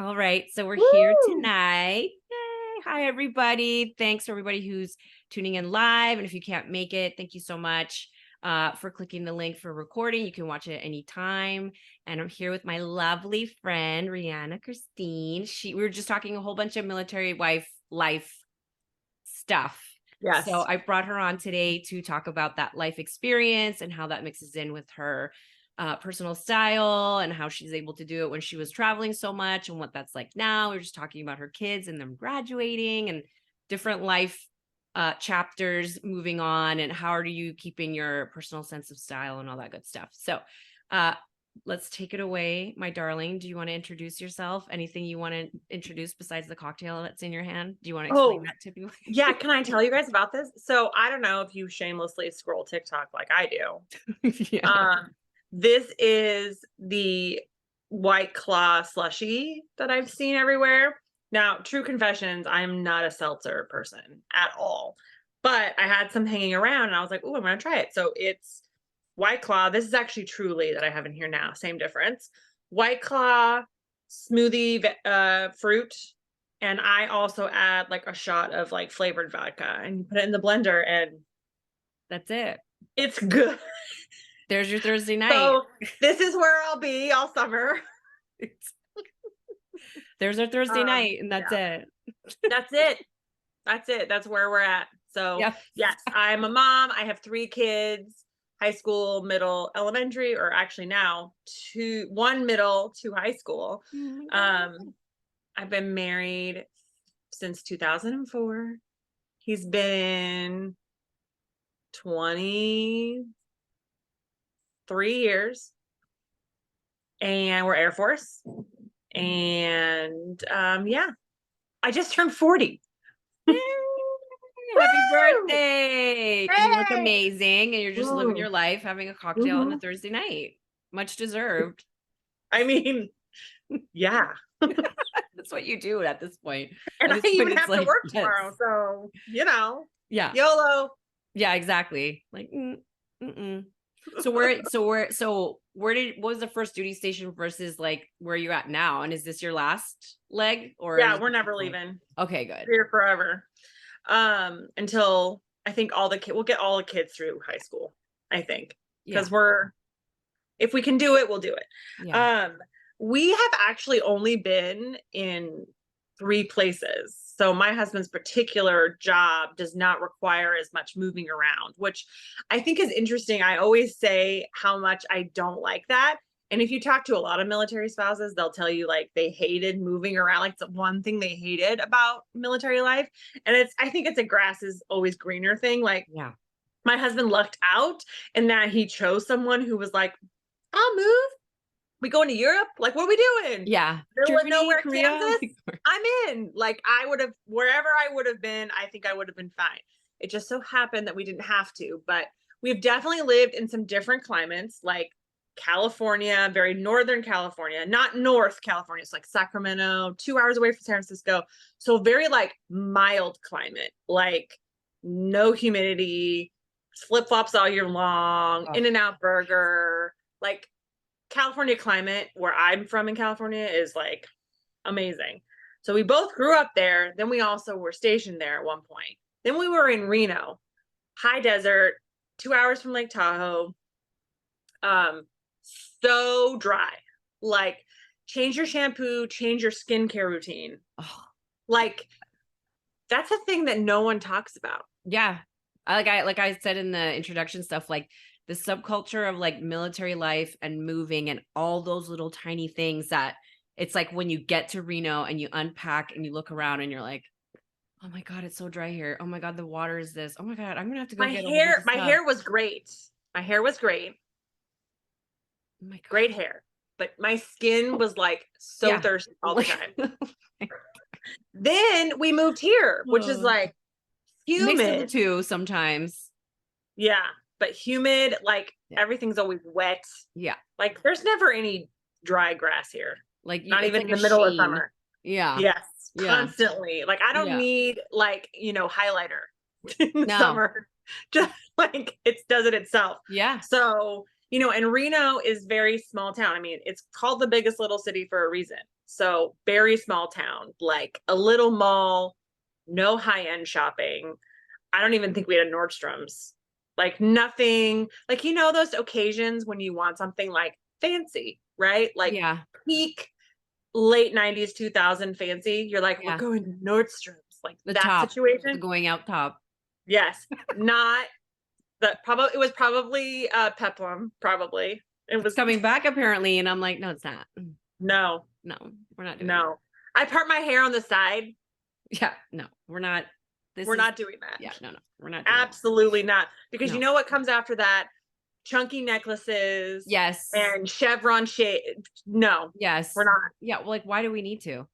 All right. So we're here Woo! tonight. Yay. Hi, everybody. Thanks for everybody who's tuning in live. And if you can't make it, thank you so much for clicking the link for recording. You can watch it anytime. And I'm here with my lovely friend, Rheanna Christine. We were just talking a whole bunch of military wife life stuff. So Yes. I brought her on today to talk about that life experience and how that mixes in with her personal style and how she's able to do it when she was traveling so much and what that's like now. We are just talking about her kids and them graduating and different life chapters moving on and how are you keeping your personal sense of style and all that good stuff. So uh, let's take it away, my darling. Do you want to introduce yourself? Anything you want to introduce besides the cocktail that's in your hand? Do you want to explain Oh, that to people? yeah. Can I tell you guys about this? So I don't know if you shamelessly scroll TikTok like I do. Yeah. Um, this is the White Claw slushy that I've seen everywhere. Now, true confessions, I'm not a seltzer person at all. But I had some hanging around and I was like, oh, I'm gonna try it. So it's White Claw. This is actually Truly that I have in here now. Same difference. White Claw, smoothie, fruit. And I also add like a shot of like flavored vodka and you put it in the blender and That's it. it's good. There's your Thursday night. So this is where I'll be all summer. There's our Thursday night, and that's Yeah, it. that's it. That's it. That's where we're at. So Yep. yes, I'm a mom. I have 3 kids, high school, middle, elementary, or actually now one middle, 2 high school. Oh my god. Um, I've been married since 2004. He's been 23 years and we're Air Force. And yeah, I just turned 40. Yay! Happy Woo! birthday. And you look Hey! amazing, and you're just living Mm, your life, having a cocktail on a mhm. Thursday night. Much deserved. I mean, yeah. That's what you do at this point. And At I this point, even it's have to like, work yes. tomorrow, so, Yeah. YOLO. Yeah, exactly. Like, mm-mm. So what was the first duty station versus like where you're at now? And is this your last leg or Yeah, is we're it never going? leaving. Okay, good. Here forever. Until I think we'll get all the kids through high school, I think, Yeah. because if we can do it, we'll do it. Yeah. Um, we have actually only been in 3 places. So my husband's particular job does not require as much moving around, which I think is interesting. I always say how much I don't like that. And if you talk to a lot of military spouses, they'll tell you like they hated moving around. Like it's the one thing they hated about military life. And I think it's a grass is always greener thing. Like Yeah. my husband lucked out in that he chose someone who was like, I'll move. We going to Europe? Like, what are we doing? Yeah. Middle of Germany, nowhere, Korea. Kansas? I'm in. Like, I would have, wherever I would have been, I think I would have been fine. It just so happened that we didn't have to, but we've definitely lived in some different climates, like California, very northern California, not North California. It's like Sacramento, 2 hours away from San Francisco. So, very like mild climate, like no humidity, flip flops all year long, Oh, In and Out Burger, like California climate where I'm from in California is like amazing. So we both grew up there. Then we also were stationed there at one point. Then we were in Reno, high desert, 2 hours from Lake Tahoe. Um, so dry. Like change your shampoo, change your skincare routine. oh, Like that's a thing that no one talks about. yeah. Like I said in the introduction stuff, like the subculture of like military life and moving and all those little tiny things that it's like when you get to Reno and you unpack and you look around and you're like, oh my God, it's so dry here. Oh my God, the water is this. Oh my God, I'm gonna have to go get a whole bunch of My stuff. hair was great. My hair was great. Oh my Great God. hair. But my skin was like so Yeah. thirsty all the Like time. Then we moved here, which is uh, like mix of the humid. two sometimes. Yeah, but humid, like Yeah. everything's always wet. Yeah. Like there's never any dry grass here, Like not it's even like in a the middle of sheen. summer. Yeah. Yes, Yeah. constantly. Like I don't Yeah. need like, highlighter in the No. summer. Just like it does it itself. Yeah. So And Reno is very small town. I mean, it's called the biggest little city for a reason. So very small town, like a little mall, no high end shopping. I don't even think we had a Nordstrom's. Like nothing, like those occasions when you want something like fancy, right? Like Yeah. peak late 90s, 2000 fancy. You're like, we're Yeah. going to Nordstrom's, like The that top, the situation. going out top. Yes, not it was probably Peplum, probably. It It's was coming back apparently. And I'm like, no, it's not. no, No, we're not doing that. no. I part my hair on the side. Yeah, no, we're not. This We're is not doing that. yeah, no, no, we're not doing that. Absolutely not. Because you No. know what comes after that? Chunky necklaces Yes. and chevron shape. No, we're Yes. not. Yeah. Well, like, why do we need to?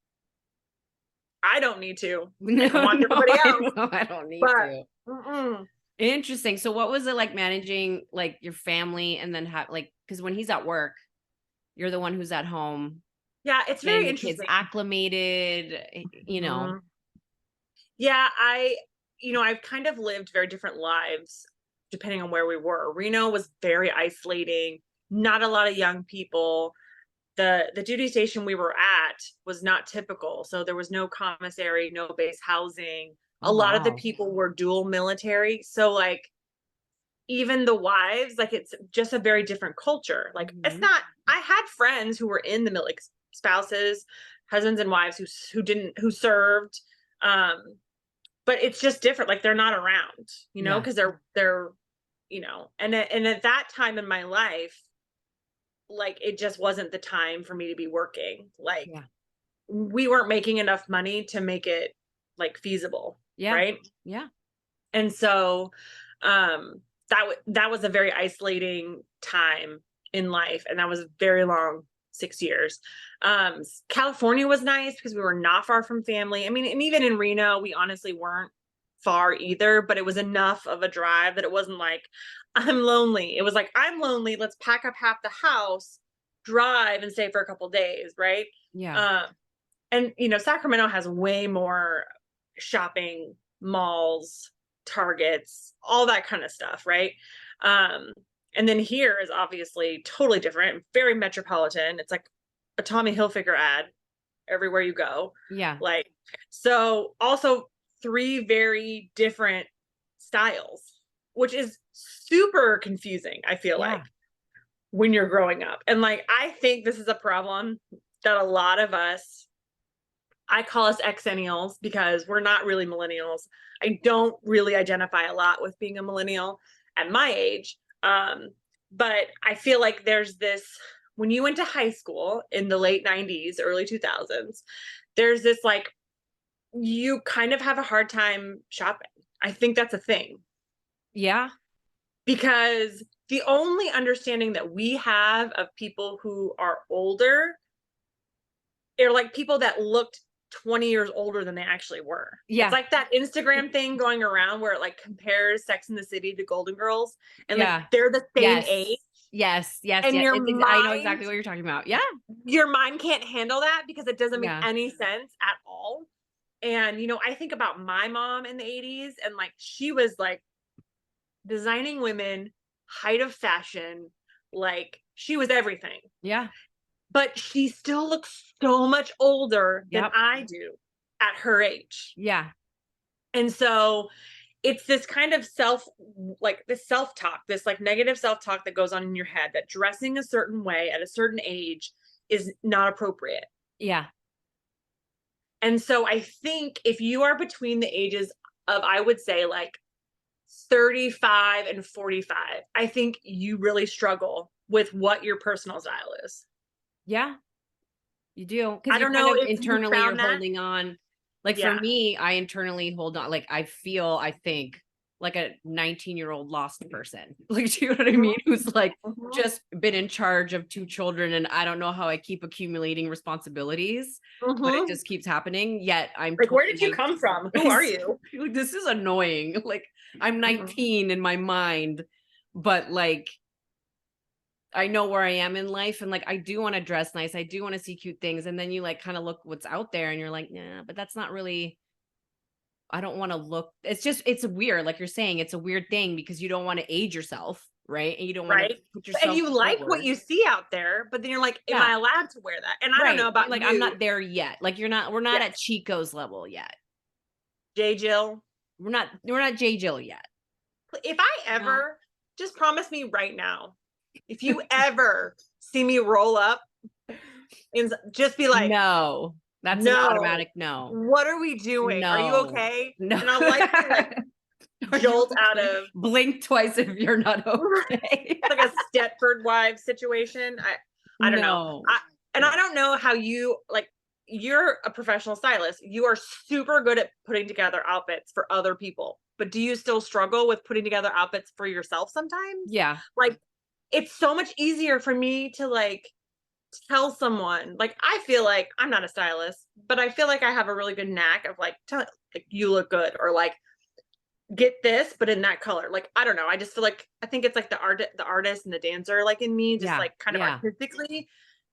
I don't need to. I No, can watch no, everybody I else, know. I don't need but to. mm-mm. Interesting. So, what was it like managing like your family and then have like because when he's at work, you're the one who's at home Yeah, it's getting very the kids interesting. acclimated. Mhm. Yeah, I've kind of lived very different lives depending on where we were. Reno was very isolating, not a lot of young people. The duty station we were at was not typical. So there was no commissary, no base housing. Oh A lot of the wow. people were dual military. So like even the wives, like it's just a very different culture. Like it's Mhm. not I had friends who were in the like spouses, husbands and wives who served. Um but it's just different. Like they're not around, Yeah. because they're and at that time in my life, like it just wasn't the time for me to be working. Like Yeah. we weren't making enough money to make it like feasible, Yeah. right? Yeah. And so that was a very isolating time in life, and that was very long, 6 years. California was nice because we were not far from family. I mean, and even in Reno we honestly weren't far either, but it was enough of a drive that it wasn't like I'm lonely. It was like I'm lonely, let's pack up half the house, drive and stay for a couple days, right? Yeah. um and Sacramento has way more shopping malls, Targets, all that kind of stuff, right? Um, and then here is obviously totally different, very metropolitan. It's like a Tommy Hilfiger ad everywhere you go. Yeah. Like, so also three very different styles, which is super confusing, I feel like, Yeah. when you're growing up. And like, I think this is a problem that a lot of us, I call us Xennials because we're not really millennials. I don't really identify a lot with being a millennial at my age. But I feel like there's this when you went to high school in the late 90s, early 2000s, there's this like you kind of have a hard time shopping. I think that's a thing Yeah. because the only understanding that we have of people who are older are like people that looked 20 years older than they actually were. It's Yeah. like that Instagram thing going around where it like compares Sex in the City to Golden Girls and like Yeah. they're the same Yes. age Yes. Yes. and Yes. your I know mind exactly what you're talking about. Yeah. your mind can't handle that because it doesn't make Yeah. any sense at all. And I think about my mom in the 80s and like she was like designing women, height of fashion, like she was everything. Yeah. But she still looks so much older than Yep. I do at her age. Yeah. And so it's this kind of this self-talk, this like negative self-talk that goes on in your head that dressing a certain way at a certain age is not appropriate. Yeah. And so I think if you are between the ages of, I would say like 35 and 45, I think you really struggle with what your personal style is. Yeah. You do, because I you don't kind know of if you internally you're found that. holding on. Like for Yeah. me, I internally hold on. Like I feel, I think like a 19-year-old lost person. Like, do you know what I Mhm, mean? Who's like mhm, just been in charge of two children and I don't know how I keep accumulating responsibilities, but it mhm. just keeps happening. Yet I'm Like, where totally did you 19. come from? Who are you? Like, this is annoying. Like I'm Mhm, 19 in my mind, but like I know where I am in life and like I do want to dress nice. I do want to see cute things. And then you like kind of look what's out there and you're like, nah, but that's not really I don't want to look. It's just it's weird. Like you're saying, it's a weird thing because you don't want to age yourself. right? And you don't want to right? put And yourself you like what forward. you see out there, but then you're like, "Am Yeah, I allowed to wear that?" And I don't know right. You're about like, I'm you. not there yet. Like we're not at Yes, Chico's level yet. J. Jill. We're not J Jill yet. If I You know? ever, just promise me right now, if you ever see me roll up and just be like, No. That's an "No, automatic no. what are we doing? Are you No. okay?" No. And I'll likely like Are you jolt out okay? of Blink twice if you're not okay. like a Stepford Wives situation. I don't know. No. I don't know how you like. You're a professional stylist. You are super good at putting together outfits for other people. But do you still struggle with putting together outfits for yourself sometimes? Yeah. Like it's so much easier for me to like tell someone. Like I feel like I'm not a stylist, but I feel like I have a really good knack of like tell like you look good or like get this, but in that color. Like, I don't know. I just feel like I think it's like the artist and the dancer, like in me, just Yeah. like kind of Yeah. artistically,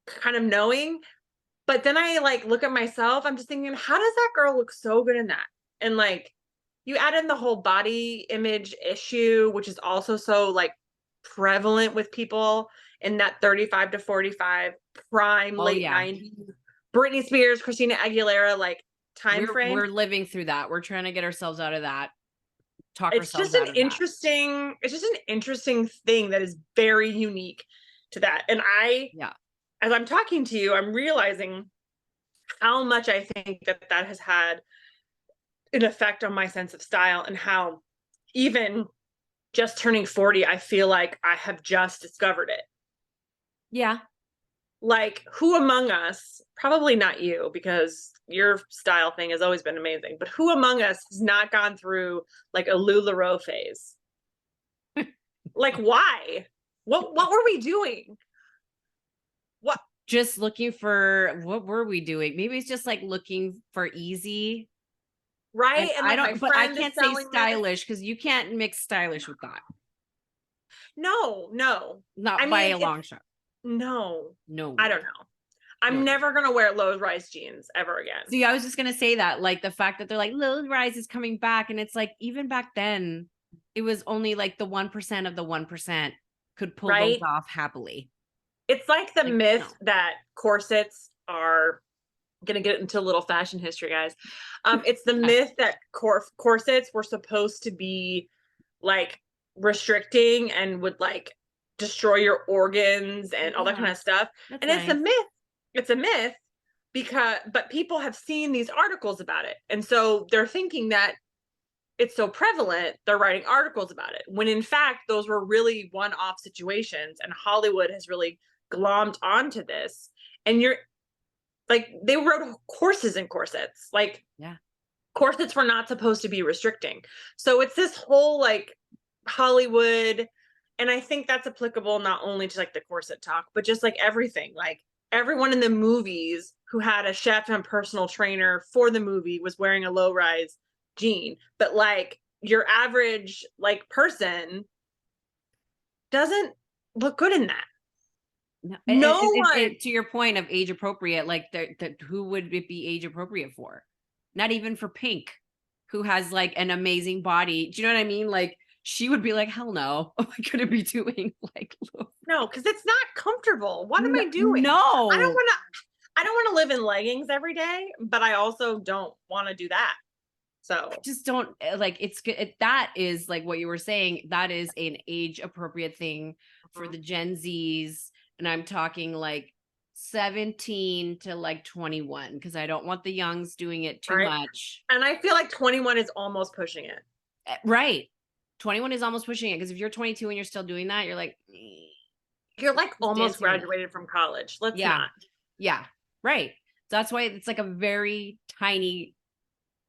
kind of knowing. But then I like look at myself. I'm just thinking, how does that girl look so good in that? And like, you add in the whole body image issue, which is also so like prevalent with people in that 35 to 45 prime Oh, late yeah. 90s, Britney Spears, Christina Aguilera, like time frame. We're living through that. We're trying to get ourselves out of that. Talk It's ourselves just an out of that. interesting it's just an interesting thing that is very unique to that. And Yeah. as I'm talking to you, I'm realizing how much I think that that has had an effect on my sense of style and how even just turning 40, I feel like I have just discovered it. Yeah. Like, who among us, probably not you, because your style thing has always been amazing, but who among us has not gone through like a LuLaRoe phase? Like, why? What were we doing? What Just looking for what were we doing? Maybe it's just like looking for easy. And right? And I like my don't, but I friend is can't say selling this. stylish because you can't mix stylish with that. No, no. I Not by mean, a it's long shot. no. I No, don't know. I'm no. never gonna wear low rise jeans ever again. See, I was just gonna say that, like the fact that they're like Lil Rise is coming back, and it's like even back then, it was only like the 1% of the 1% could pull those Right? off happily. It's like the Like, myth no. that corsets are gonna get into a little fashion history, guys. It's the Okay. myth that corsets were supposed to be like restricting and would like destroy your organs and all that kind Yeah, of stuff. that's And it's a nice. myth. It's a myth because but people have seen these articles about it. And so they're thinking that it's so prevalent, they're writing articles about it. When in fact, those were really one-off situations and Hollywood has really glommed onto this. And you're like they wrote courses in corsets. Like Yeah. corsets were not supposed to be restricting. So it's this whole like Hollywood, and I think that's applicable not only to like the corset talk, but just like everything. Like everyone in the movies who had a chef and personal trainer for the movie was wearing a low rise jean, but like your average like person doesn't look good in that. No, No and one, to your point of age appropriate, like who would it be age appropriate for? Not even for Pink, who has like an amazing body. Do you know what I mean? Like she would be like, hell no, I couldn't be doing like no, because it's not comfortable. What am no, I doing? I don't no. want to. I don't want to live in leggings every day, but I also don't want to do that. I So, just don't like it's good. That is like what you were saying. That is an age appropriate thing for mhm, the Gen Zs. And I'm talking like 17 to like 21 because I don't want the youngs doing it too right. much. And I feel like 21 is almost pushing it. Right. 21 is almost pushing it because if you're 22 and you're still doing that, you're like, You're like just almost dancing around. graduated from college. Let's Yeah. not. Yeah. Right. So that's why it's like a very tiny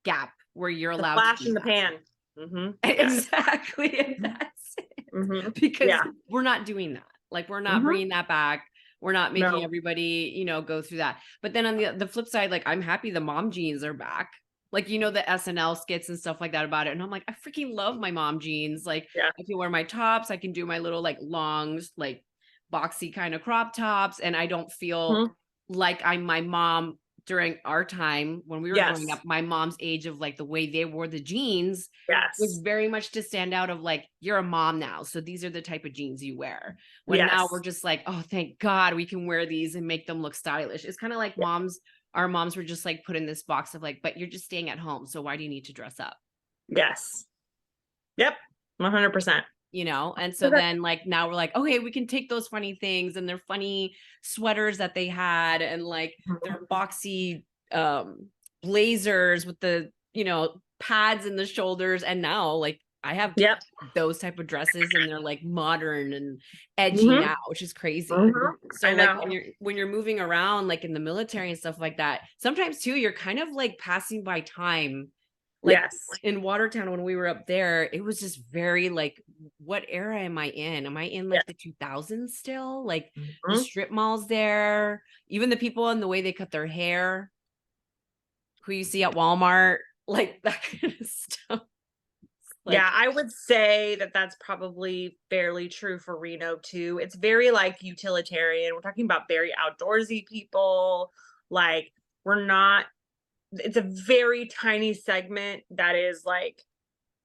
gap where you're The allowed to flash do in the that. pan. Yeah. Exactly. And that's Hmm. it. Because Yeah. we're not doing that. Like we're not Hmm. bringing that back. We're not making No. everybody, go through that. But then on the flip side, like I'm happy the mom jeans are back. Like the SNL skits and stuff like that about it. And I'm like, I freaking love my mom jeans. Like Yeah. I can wear my tops, I can do my little like longs, like boxy kind of crop tops, and I don't feel Mhm. like I'm my mom during our time when we were growing Yes. up, my mom's age of like the way they wore the jeans was Yes. very much to stand out of like, you're a mom now. So these are the type of jeans you wear. When now we're Yes. just like, oh, thank God we can wear these and make them look stylish. It's kind of like Yeah. our moms were just like put in this box of like, but you're just staying at home. So why do you need to dress up? Yes. Yep. 100%. And so then like now we're like, okay, we can take those funny things and their funny sweaters that they had and like their boxy blazers with the pads in the shoulders, and now like I have Yep. those type of dresses and they're like modern and edgy Mhm. now, which is crazy. Mhm. So I like know. when you're moving around like in the military and stuff like that, sometimes too you're kind of like passing by time. Like Yes. in Watertown when we were up there, it was just very like, what era am I in? Am I in Yes. like the 2000s still? Like the Mhm. strip malls there, even the people and the way they cut their hair, who you see at Walmart, like that kind of stuff. Yeah, Like, I would say that that's probably fairly true for Reno too. It's very like utilitarian. We're talking about very outdoorsy people. Like, we're not, it's a very tiny segment that is like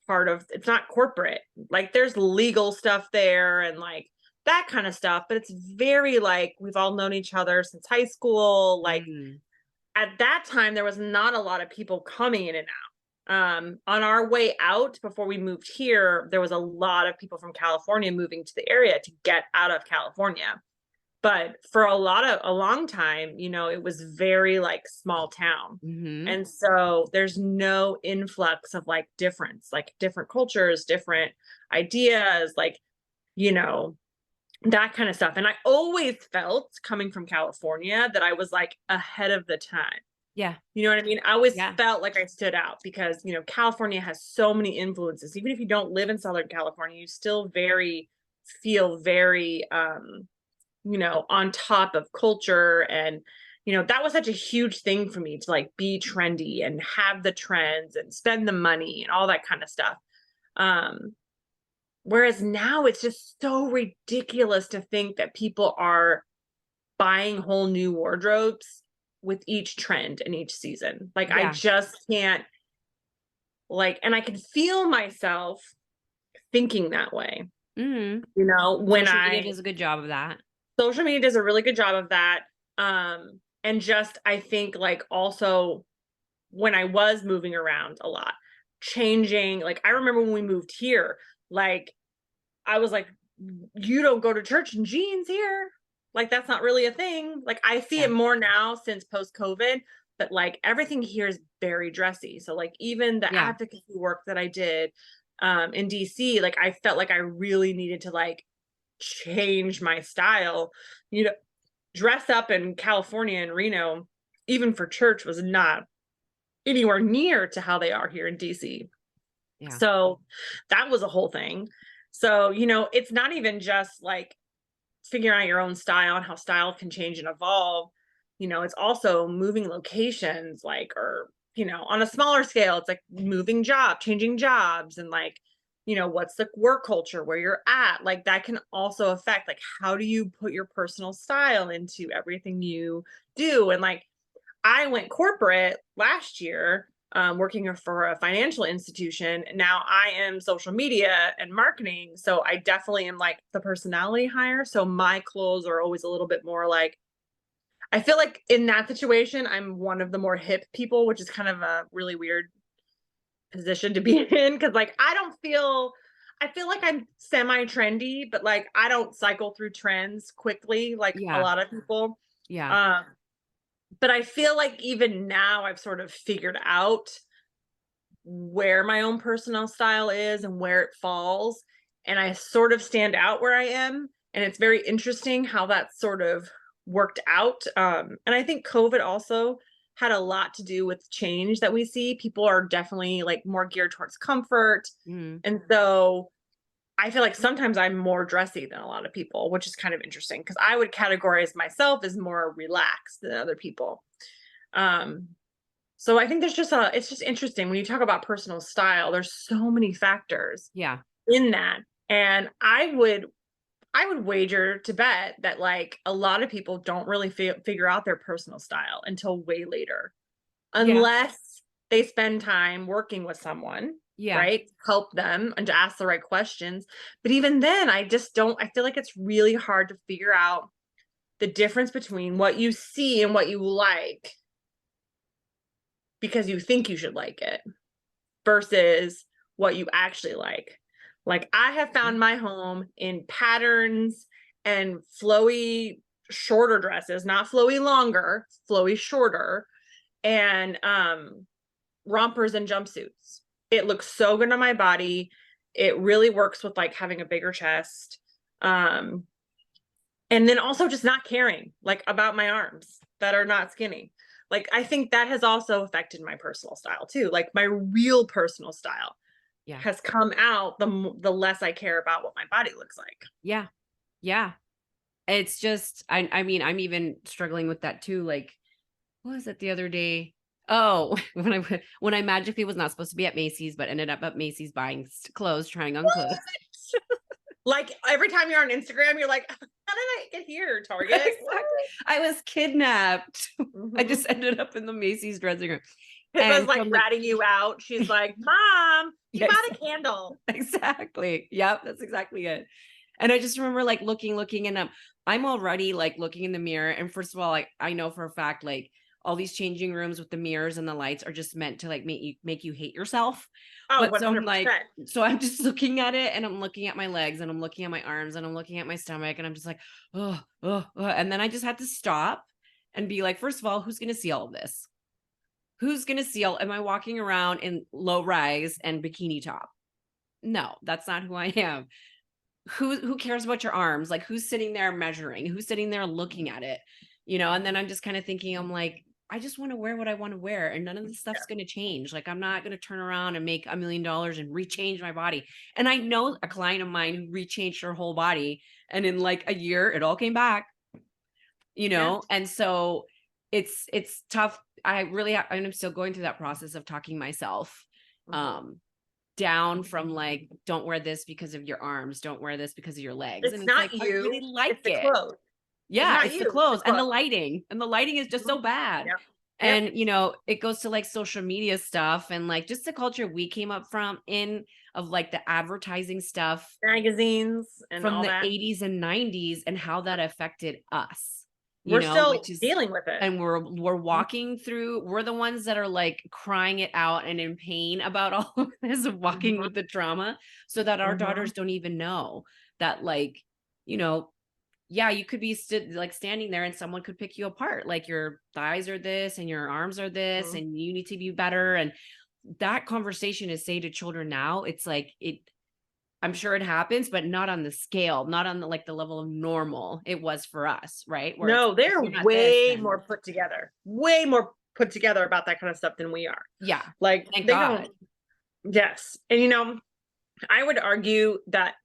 part of, it's not corporate. Like, there's legal stuff there and like that kind of stuff, but it's very like we've all known each other since high school. Like, mm, at that time, there was not a lot of people coming in and out. On our way out before we moved here, there was a lot of people from California moving to the area to get out of California. But for a long time, it was very like small town. mm-hmm, And so there's no influx of like difference, like different cultures, different ideas, like, you know, that kind of stuff. And I always felt coming from California that I was like ahead of the time. yeah, You know what I mean? I always yeah, felt like I stood out because, California has so many influences. Even if you don't live in Southern California, you still feel very on top of culture. And that was such a huge thing for me to like be trendy and have the trends and spend the money and all that kind of stuff. Um Whereas now it's just so ridiculous to think that people are buying whole new wardrobes with each trend and each season. Like, I yeah. just can't, like, and I can feel myself thinking that way, Mm-hmm. when Social media I does a good job of that. social media does a really good job of that. And just I think like also when I was moving around a lot, changing, like I remember when we moved here, like I was like, you don't go to church in jeans here. Like, that's not really a thing. Like, I see Yeah, it more now since post COVID, but like everything here is very dressy. So, like, even the yeah, advocacy work that I did in DC, like, I felt like I really needed to like change my style. You know, dress up in California and Reno, even for church, was not anywhere near to how they are here in DC. yeah, So that was a whole thing. So, it's not even just like figuring out your own style and how style can change and evolve. It's also moving locations, like, or, on a smaller scale, it's like changing jobs and like, what's the work culture where you're at? Like, that can also affect like how do you put your personal style into everything you do? And like, I went corporate last year, working for a financial institution. Now I am social media and marketing. So I definitely am like the personality hire. So my clothes are always a little bit more like, I feel like in that situation, I'm one of the more hip people, which is kind of a really weird position to be in. Cause like, I feel like I'm semi trendy, but like, I don't cycle through trends quickly like a yeah, lot of people. yeah, Um, but I feel like even now I've sort of figured out where my own personal style is and where it falls. And I sort of stand out where I am. And it's very interesting how that sort of worked out. And I think COVID also had a lot to do with change that we see. People are definitely like more geared towards comfort. mm, And so I feel like sometimes I'm more dressy than a lot of people, which is kind of interesting because I would categorize myself as more relaxed than other people. Um, so I think it's just interesting when you talk about personal style, there's so many factors yeah, in that. And I would wager to bet that like a lot of people don't really figure out their personal style until way later, Yeah. unless they spend time working with someone, Yeah. right? Help them and to ask the right questions. But even then, I just don't, I feel like it's really hard to figure out the difference between what you see and what you like because you think you should like it versus what you actually like. Like I have Yeah. found my home in patterns and flowy shorter dresses, not flowy longer, flowy shorter, and rompers and jumpsuits. It looks so good on my body. It really works with like having a bigger chest. Um and then also just not caring like about my arms that are not skinny. Like I think that has also affected my personal style too. Like my real personal style Yeah. has come out the less I care about what my body looks like. Yeah. Yeah. It's just I mean, I'm even struggling with that too. Like, what was it the other day? Oh, when I magically was not supposed to be at Macy's, but ended up at Macy's buying clothes, trying on clothes. Like every time you're on Instagram, you're like, how did I get here, Target? Exactly. I was kidnapped. I Mm-hmm. just ended up in the Macy's dressing room. Pippa's And so like I'm like, ratting you out. She's like, Mom, you yes, bought a candle. exactly. Yep, that's exactly it. And I just remember like looking, and I'm already like looking in the mirror. And first of all, like I know for a fact, like all these changing rooms with the mirrors and the lights are just meant to like make you hate yourself. Oh, But so I'm 100%. like, so I'm just looking at it and I'm looking at my legs and I'm looking at my arms and I'm looking at my stomach and I'm just like, oh. And then I just had to stop and be like, first of all, who's gonna see all of this? Who's gonna see all am I walking around in low rise and bikini top? No, that's not who I am. Who cares about your arms? Like who's sitting there measuring? Who's sitting there looking at it? And then I'm just kind of thinking, I'm like, I just want to wear what I want to wear and none of this Yeah. stuff's going to change. Like I'm not going to turn around and make $1 million and rechange my body. And I know a client of mine who rechanged her whole body and in like a year it all came back, Yeah. and so it's tough. I'm still going through that process of talking myself Mhm. um down from like, don't wear this because of your arms, don't wear this because of your legs. It's And it's like, not I really you, like it's the it. clothes. It's Yeah, not it's the you, it's the clothes and the clothes. lighting. And the lighting is just so Mhm. bad. Yep. Yep. And it goes to like social media stuff and like just the culture we came up from in of like the advertising stuff Magazines and from all the that. 80s and 90s and how that affected us, We're which still is dealing with it. and we're Mhm. walking through, we're the ones that are like crying it out and in pain about all of this of walking Mhm. with the trauma so that our Mhm. daughters don't even know that like, you know, yeah, you could be standing there and someone could pick you apart. Like your thighs are this and your arms are this Mhm. and you need to be better. And that conversation is say to children now, it's like I'm sure it happens, but not on the scale, not on the like the level of normal it was for us, right? Where it's No, if they're you're not this, way then more put together. Way more put together about that kind of stuff than we are. yeah, Like thank they don't. God. Yes. And I would argue that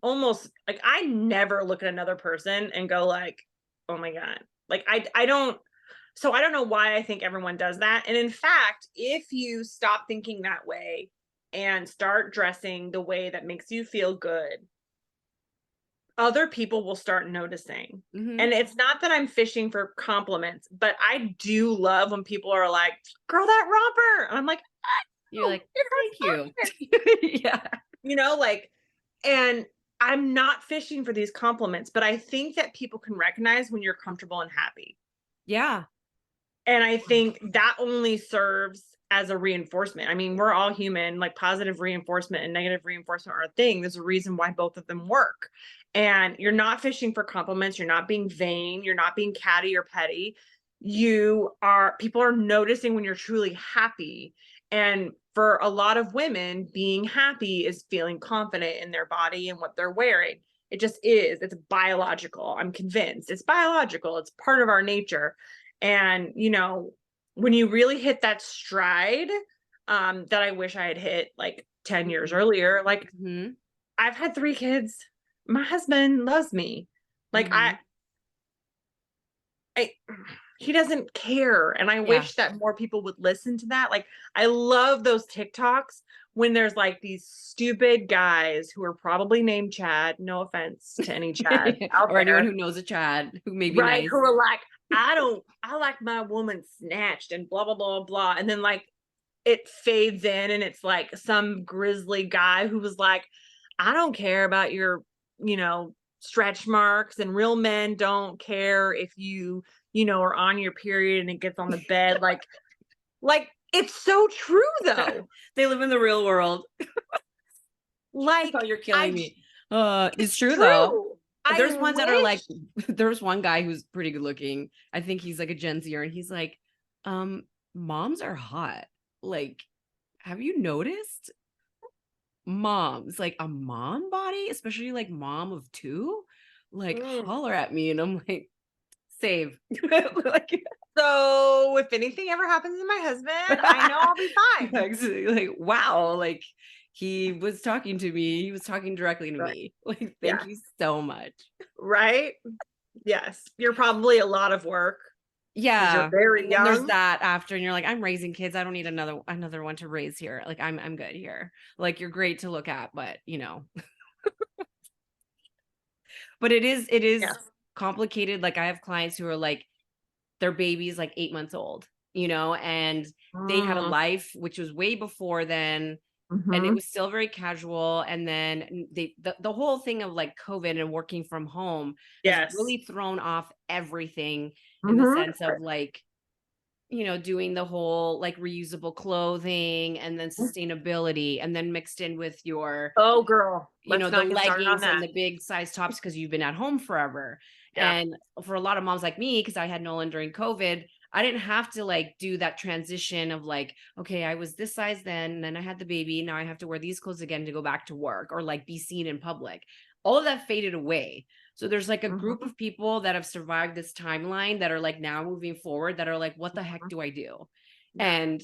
almost like I never look at another person and go like, "Oh my god." Like I don't, so I don't know why I think everyone does that. And in fact, if you stop thinking that way and start dressing the way that makes you feel good, other people will start noticing. Mhm. And it's not that I'm fishing for compliments, but I do love when people are like, "Girl, that romper." And I'm like, You're "Oh, like, it "Thank has you." pockets." Yeah. Like, and I'm not fishing for these compliments, but I think that people can recognize when you're comfortable and happy. Yeah. And I think that only serves as a reinforcement. I mean, we're all human, like positive reinforcement and negative reinforcement are a thing. There's a reason why both of them work. And you're not fishing for compliments, you're not being vain, you're not being catty or petty. People are noticing when you're truly happy. And for a lot of women, being happy is feeling confident in their body and what they're wearing. It just is. It's biological. I'm convinced. It's biological. It's part of our nature. And, when you really hit that stride, that I wish I had hit like 10 years Mhm. earlier, like Mhm. I've had 3 kids. My husband loves me. Like Mhm. I he doesn't care. And I Yeah. wish that more people would listen to that. Like, I love those TikToks when there's like these stupid guys who are probably named Chad. No offense to any Chad out Or anyone there, who knows a Chad who may be right? nice. Who are like, I like my woman snatched and blah, blah, blah, blah. And then like it fades in and it's like some grizzly guy who was like, I don't care about your, you know, stretch marks, and real men don't care if you know, are on your period and it gets on the bed. Like it's so true though. They live in the real world. Oh, Like you're I killing me. It's it's true though. true. I There's ones that are like, wish. there's one guy who's pretty good looking. I think he's like a Gen Zer, and he's like, um, moms are hot. Like, have you noticed moms, like a mom body, especially like mom of two? Like, Mm. holler at me. And I'm like, save. Like, So if anything ever happens to my husband, I know I'll be fine. actually, like, wow, like he was talking to me, he was talking directly to Right. me. Like, thank Yeah. you so much. Right. Yes. You're probably a lot of work because you're Yeah. very And then there's young. that after, and you're like, I'm raising kids. I don't need another one to raise here. Like, I'm good here. Like, you're great to look at, but but it is Yes. complicated. Like, I have clients who are like, their baby's like 8 months old, and they had a Mm, life which was way before then, and it mhm. was still very casual. And then the whole thing of like COVID and working from home has Yes. really thrown off everything, in the Mhm. sense of like, doing the whole like reusable clothing, and then sustainability, and then mixed in with your, Oh, girl, let's the not get started on leggings and that. the big size tops because you've been at home forever. Yeah. And for a lot of moms like me, because I had Nolan during COVID, I didn't have to like do that transition of like, okay, I was this size then I had the baby. Now I have to wear these clothes again to go back to work or like be seen in public. All of that faded away. So there's like a group Mhm, of people that have survived this timeline that are like now moving forward, that are like, what the heck mhm. do I do? Yeah. And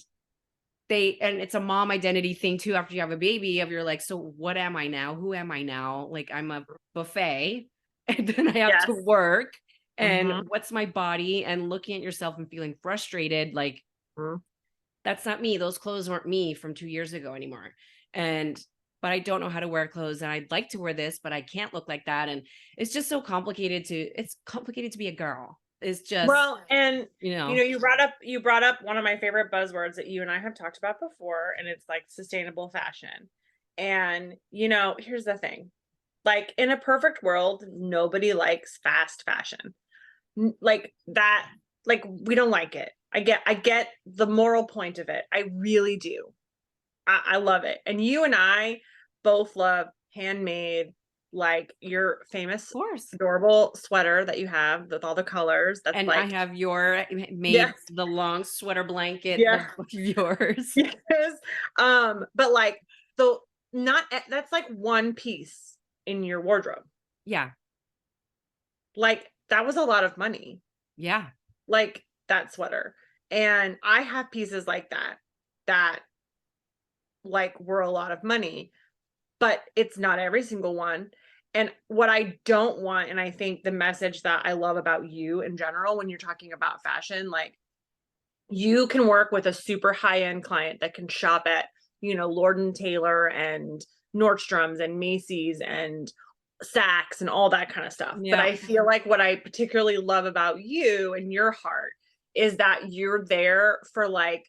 it's a mom identity thing too. After you have a baby, of you're like, so what am I now? Who am I now? Like, I'm a buffet, and then I have to Yes. work, and Mhm, what's my body? And looking at yourself and feeling frustrated, like, mhm. that's not me. Those clothes weren't me from 2 years ago anymore. And but I don't know how to wear clothes, and I'd like to wear this, but I can't look like that. And it's just so complicated to it's complicated to be a girl. It's just, Well, and, you you know, know, you brought up one of my favorite buzzwords that you and I have talked about before, and it's, like, sustainable fashion. And, you know, here's the thing, like, in a perfect world, nobody likes fast fashion. Like that, like we don't like it. I get the moral point of it. I really do. I love it. And you and I both love handmade, like your of famous course. adorable sweater that you have with all the colors. That's And I like, have your yeah, made the long sweater blanket yeah, of yours. yes. But like the not that's like one piece in your wardrobe. Yeah. Like that was a lot of money. Yeah. Like that sweater. And I have pieces like that like were a lot of money, but it's not every single one. And what I don't want, and I think the message that I love about you in general when you're talking about fashion, like you can work with a super high end client that can shop at, you know, Lord and Taylor and Nordstrom's and Macy's and Saks and all that kind of stuff. But Yeah. I feel like what I particularly love about you and your heart is that you're there for like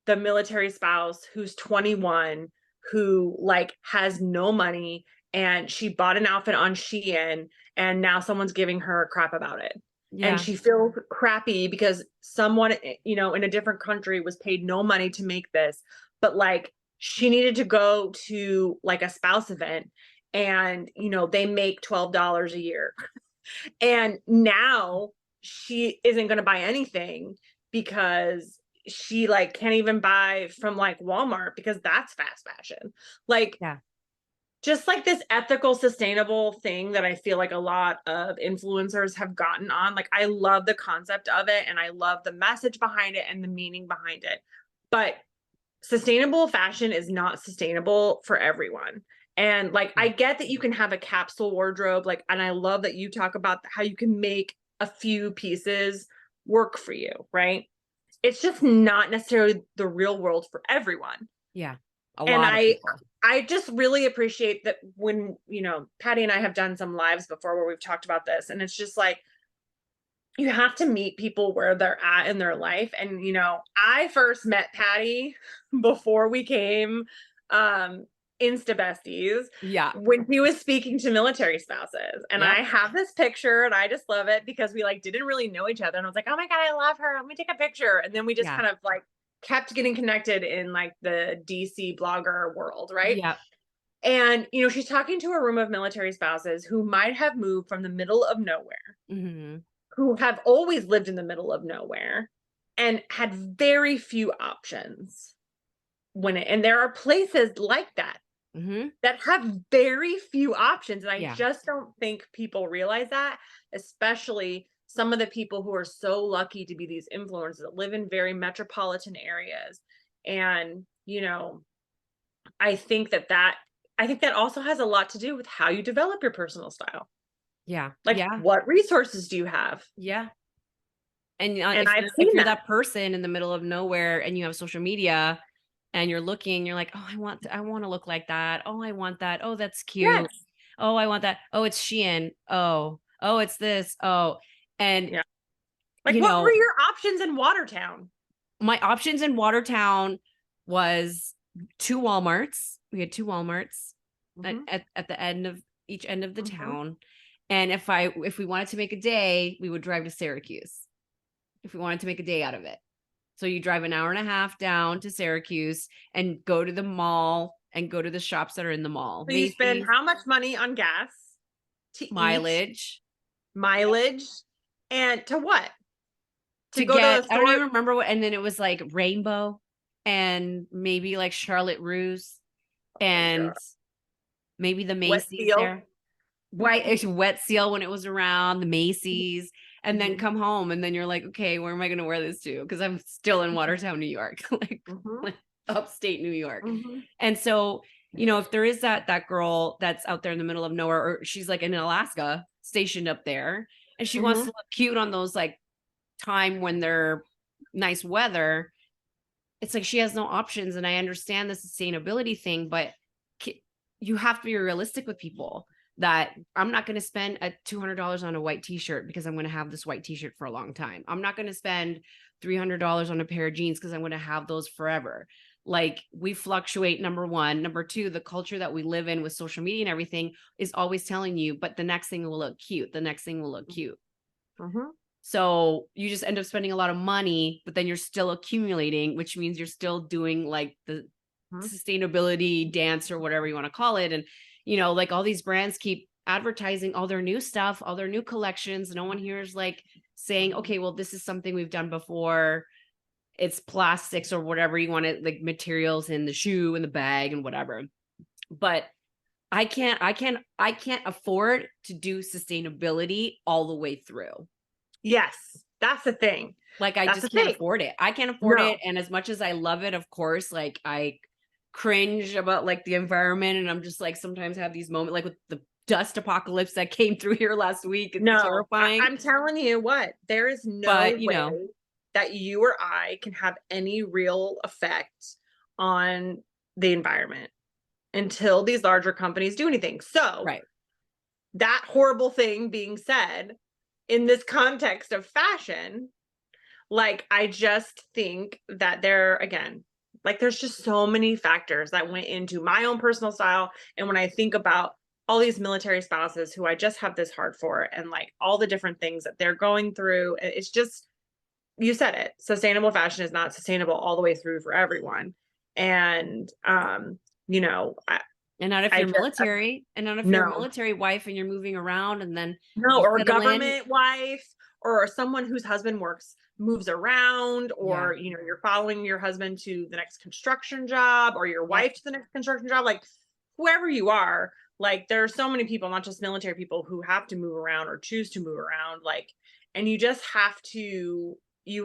the military spouse who's 21, who like has no money, and she bought an outfit on Shein, and now someone's giving her crap about it. And Yeah. she feels crappy because someone, you know, in a different country was paid no money to make this, but like she needed to go to like a spouse event, and you know, they make $12 a year. And now she isn't going to buy anything because she like can't even buy from like Walmart because that's fast fashion. Like Yeah. just like this ethical sustainable thing that I feel like a lot of influencers have gotten on. Like I love the concept of it and I love the message behind it and the meaning behind it. But sustainable fashion is not sustainable for everyone. And like Yeah. I get that you can have a capsule wardrobe, like, and I love that you talk about how you can make a few pieces work for you, right? It's just not necessarily the real world for everyone. Yeah. A And lot of people. I just really appreciate that when, Patty and I have done some lives before where we've talked about this, and it's just like you have to meet people where they're at in their life. And I first met Patty before we came um insta besties, Yeah. when he was speaking to military spouses. And Yep. I have this picture and I just love it because we like didn't really know each other, and I was like, oh my god, I love her, let me take a picture. And then we just Yeah. kind of like kept getting connected in like the DC blogger world, right? Yep. And she's talking to a room of military spouses who might have moved from the middle of nowhere, Mhm. who have always lived in the middle of nowhere and had very few options and there are places like that Mhm. that have very few options. And I Yeah. just don't think people realize that, especially some of the people who are so lucky to be these influencers that live in very metropolitan areas. And, I think that also has a lot to do with how you develop your personal style. Yeah. Like, Yeah. what resources do you have? Yeah. And, And if I've if seen you're that. that person in the middle of nowhere and you have social media and you're looking, you're like, "Oh, I wanna look like that. Oh, I want that. Oh, that's cute. Yes. Oh, I want that. Oh, it's Shein. Oh. Oh, it's this. Oh." And, Yeah. Like, you what were know, your options in Watertown? my options in Watertown was 2 Walmarts. We had 2 Walmarts Mhm, at the end of each end of the mhm. town. And if we wanted to make a day, we would drive to Syracuse if we wanted to make a day out of it. So you drive an hour and a half down to Syracuse and go to the mall and go to the shops that are in the mall. So you spend Macy's, how much money on gas to eat, mileage mileage, and to what? To to go to get a I don't store? even remember what, and then it was like Rainbow and maybe like Charlotte Russe Oh my and god. maybe the Wet Macy's seal? there. Right, it's Wet Seal when it was around, the Macy's, and then Mhm, come home, and then you're like, "Okay, where am I gonna wear this to?" Because 'Cause I'm still in Watertown, New York, mhm, like upstate New York. mhm, And so, if there is that girl that's out there in the middle of nowhere, or she's like in Alaska, stationed up there, and she wants to mhm. look cute on those like time when they're nice weather, it's like she has no options. And I understand the sustainability thing, but ki- you have to be realistic with people that I'm not going to spend a $200 on a white t-shirt because I'm going to have this white t-shirt for a long time. I'm not going to spend $300 on a pair of jeans because I'm going to have those forever. Like, we fluctuate, number one. Number two, the culture that we live in with social media and everything is always telling you, but the next thing will look cute. The next thing will look cute. Mhm, So you just end up spending a lot of money, but then you're still accumulating, which means you're still doing like the mhm, sustainability dance or whatever you want to call it. And, like all these brands keep advertising all their new stuff, all their new collections. No one here is like saying, mhm. okay, well, this is something we've done before. It's plastics or whatever you want it, like materials in the shoe and the bag and whatever. But I can't afford to do sustainability all the way through. Yes, that's the thing. Like, I That's the just can't thing. afford it. I can't afford it, No. and as much as I love it, of course, like, I cringe about, like, the environment, and I'm just, like, sometimes have these moments, like, with the dust apocalypse that came through here last week, it's No, terrifying, I'm telling you what, there is but, no way that you or I can have any real effect on the environment until these larger companies do anything. So, right. that horrible thing being said, in this context of fashion, like, I just think that again, like, there's just so many factors that went into my own personal style. And when I think about all these military spouses who I just have this heart for, and like all the different things that they're going through, it's just, you said it, sustainable fashion is not sustainable all the way through for everyone. And, you know, I, And not if I you're just, military, and not if you're a no, military wife and you're moving around and then no, you or a settle in. government wife, or someone whose husband moves around, Yeah, or you're following your husband to the next construction job, or your yep, wife to the next construction job, like whoever you are, like there are so many people, not just military people, who have to move around or choose to move around, like, and you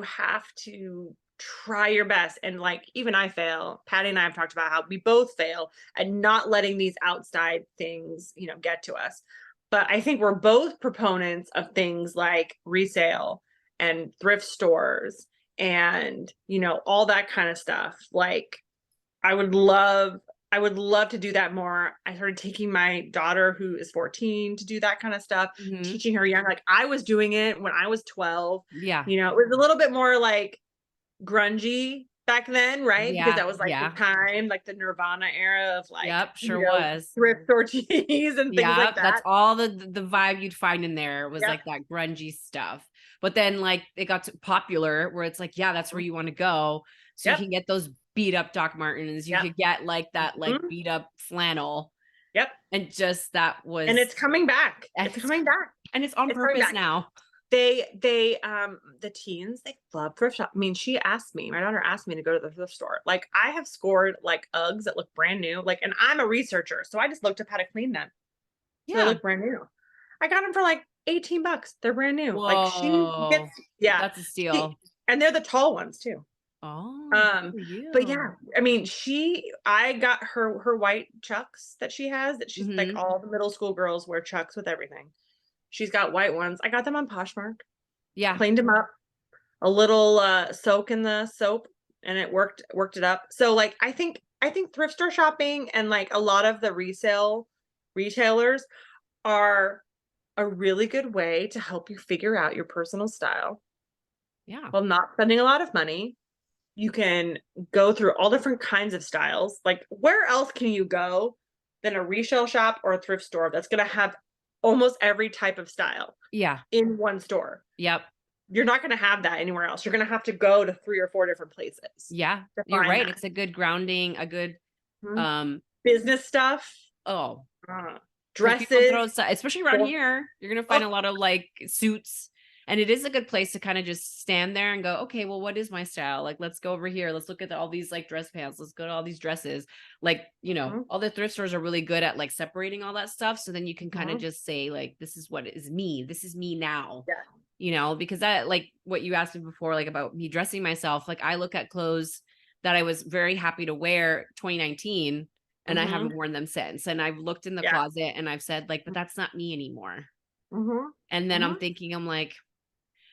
have to try your best. And like, even I fail. Patty and I have talked about how we both fail at not letting these outside things, get to us. But I think we're both proponents of things like resale and thrift stores and, all that kind of stuff. Like, I would love I would love to do that more. I started taking my daughter who is 14 to do that kind of stuff, Mhm. teaching her young, like I was doing it when I was 12. Yeah. It was a little bit more like grungy back then, right? Because Yeah. that was like the Yeah. time, like the Nirvana era of like, Yep, sure was. thrift store tees and things Yeah, like that's that. all the vibe you'd find in there was Yep. like that grungy stuff. But then like it got popular where it's like, yeah, that's where Mhm. you want to go. So you Yep. can get those beat up Doc Martens, you Yep. could get like that like Mhm. beat up flannel Yep. and just that And was it's coming back. and It's coming back. it's on It's coming purpose back. now. The teens, they love thrift shop. I mean, my daughter asked me to go to the thrift store. Like, I have scored like Uggs that look brand new. Like, and I'm a researcher, so I just looked up how to clean them. So they Yeah. look brand new. I got them for like 18 bucks. They're brand new. Like, she gets, Whoa. yeah. That's a steal. And they're the tall ones too. Oh, good Um, for but you. yeah, I mean, I got her white Chucks that she has, that she's like, Mhm. all the middle school girls wear Chucks with everything. She's got white ones. I got them on Poshmark, Yeah. cleaned them up, a little soak in the soap, and it worked it up. So like, I think thrift store shopping and like a lot of the resale retailers are a really good way to help you figure out your personal style Yeah. while not spending a lot of money. You can go through all different kinds of styles. Like, where else can you go than a resale shop or a thrift store that's going to have almost every type of style Yeah. in one store? Yep. You're not going to have that anywhere else. You're going to have to go to 3 or 4 different places Yeah. to You're find right. that. It's a good grounding, a good Mhm. um Business stuff, oh, uh, because people dresses. throw stuff, especially around Well, here, you're gonna find oh, a lot of like suits. And it is a good place to kind of just stand there and go, okay, well, what is my style? Like, let's go over here. Let's look at all these like dress pants. Let's go to all these dresses. Like, mhm, all the thrift stores are really good at like separating all that stuff. So then you can kind of mhm. just say, like, this is what is me. This is me now. Yeah. Because that, like what you asked me before, like about me dressing myself, like I look at clothes that I was very happy to wear 2019 and I Mhm. haven't worn them since. And I've looked in the Yeah. closet and I've said, like, but that's not me anymore. Mhm. And then Mhm. I'm like,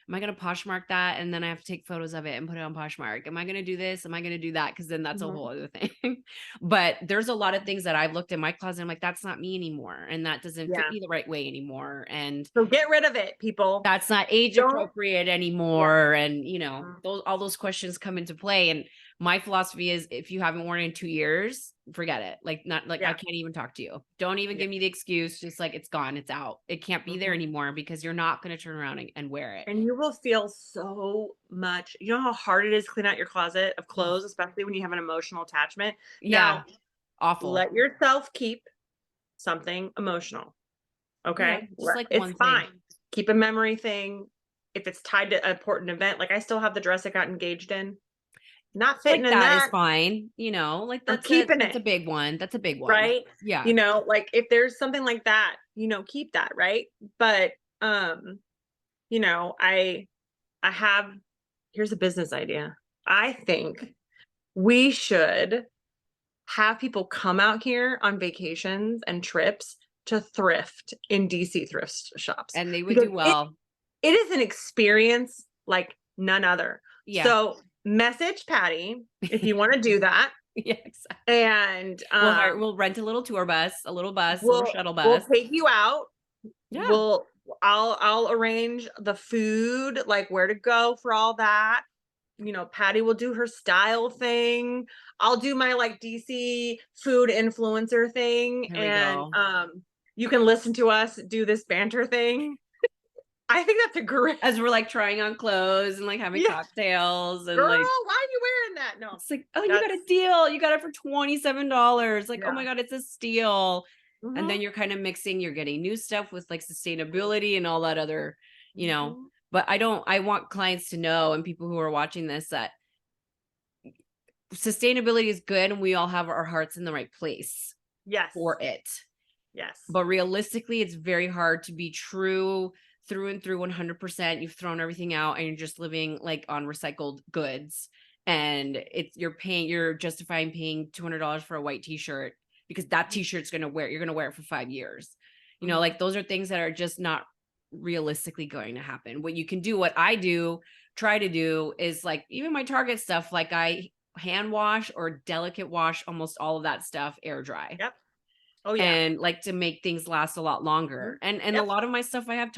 am I going to Poshmark that? And then I have to take photos of it and put it on Poshmark. Am I going to do this? Am I going to do that? Because then that's a Mhm. whole other thing. But there's a lot of things that I've looked in my closet. I'm like, that's not me anymore. And that doesn't fit Yeah. me the right way anymore. And So get rid of it, people. that's not age Don't. appropriate Yeah. anymore. And, Mhm. those, all those questions come into play. And my philosophy is if you haven't worn it in 2 years, forget it. Like, not like I Yeah. can't even talk to you. Don't even Yeah. give me the excuse. Just like it's gone, it's out. It can't be there Mhm. anymore because you're not going to turn around and wear it. And you will feel so much. You know how hard it is to clean out your closet of Oh, clothes, especially when you have an emotional attachment? yeah, Now, awful. let yourself keep something emotional, Yeah, okay? just like It's one thing. fine. Keep a memory thing. If it's tied to an important event, like I still have the dress I got engaged in. Not fitting Like in that is that. fine. Like I'm keeping that's it, a big one. That's a big one. right? Yeah. Like if there's something like that, keep that, right? But um, I have here's a business idea. I think we should have people come out here on vacations and trips to thrift in DC thrift shops And they would because do it well. it is an experience like none other. Yeah. So message Patty if you want to do that, Yeah, exactly. and We'll rent a little tour bus, a little we'll shuttle we'll bus. take you out. Yeah. I'll arrange the food, like where to go for all that. Patty will do her style thing. I'll do my like DC food influencer thing. Here we And go. you can listen to us do this banter thing. I think that's a great. As we're like trying on clothes and like having Yeah, cocktails and girl, like why are you wearing that? No, it's like, oh, you got that's a deal. You got it for $27. Like, oh yeah. my God, it's a steal. And then Hmm. you're kind of mixing, you're getting new stuff with like sustainability and all that other, you know. Hmm. But I want clients to know and people who are watching this that sustainability is good and we all have our hearts in the right place Yes, for it. yes. But realistically, it's very hard to be true through and through 100%. You've thrown everything out and you're just living like on recycled goods. And you're justifying paying $200 for a white t-shirt because that t-shirt's you're going to wear it for 5 years. Hmm. Like those are things that are just not realistically going to happen. What you can do, what I do, try to do is like even my Target stuff, like I hand wash or delicate wash almost all of that stuff air dry Yep. Oh yeah. and like to make things last a lot longer. Mhm. And a Yep. lot of my stuff I have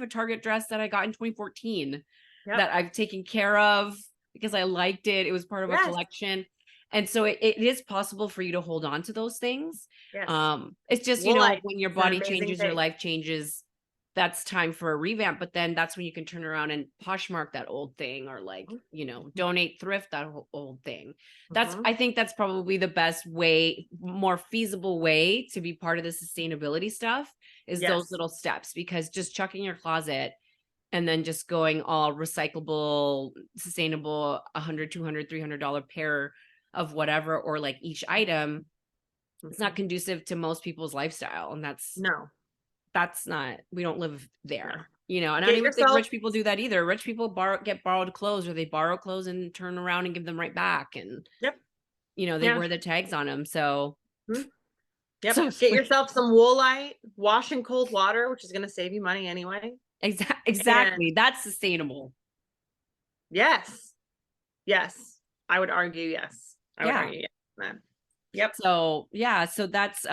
a Target dress that I got in 2014 Yep. that I've taken care of because I liked it. It was part of a Yes. collection. And so it is possible for you to hold on to those things. Yes. It's just, Woolite when your is an body amazing changes, your thing. life changes, that's time for a revamp. But then that's when you can turn around and Poshmark that old thing or like, Mhm. donate thrift that old thing. Mhm. I think that's probably the best way, more feasible way to be part of the sustainability stuff is those Yes. little steps because just chucking your closet and then just going all recyclable, sustainable, 100, 200, $300 pair of whatever, or like each item, it's not Mhm. conducive to most people's lifestyle. And No. that's not, we don't live No. there, and I don't Get even think yourself. rich people do that either. Rich people get borrowed clothes or they borrow clothes and turn around and give them right back. And, Yep. they Yeah. wear the tags on them. So, Mhm. Yep. so Get yourself some woolite, wash in cold water, which is going to save you money anyway. And exactly. That's sustainable. yes. Yes. I would argue yes. I would Yeah. argue yes. Man. Yep. So yeah, so that's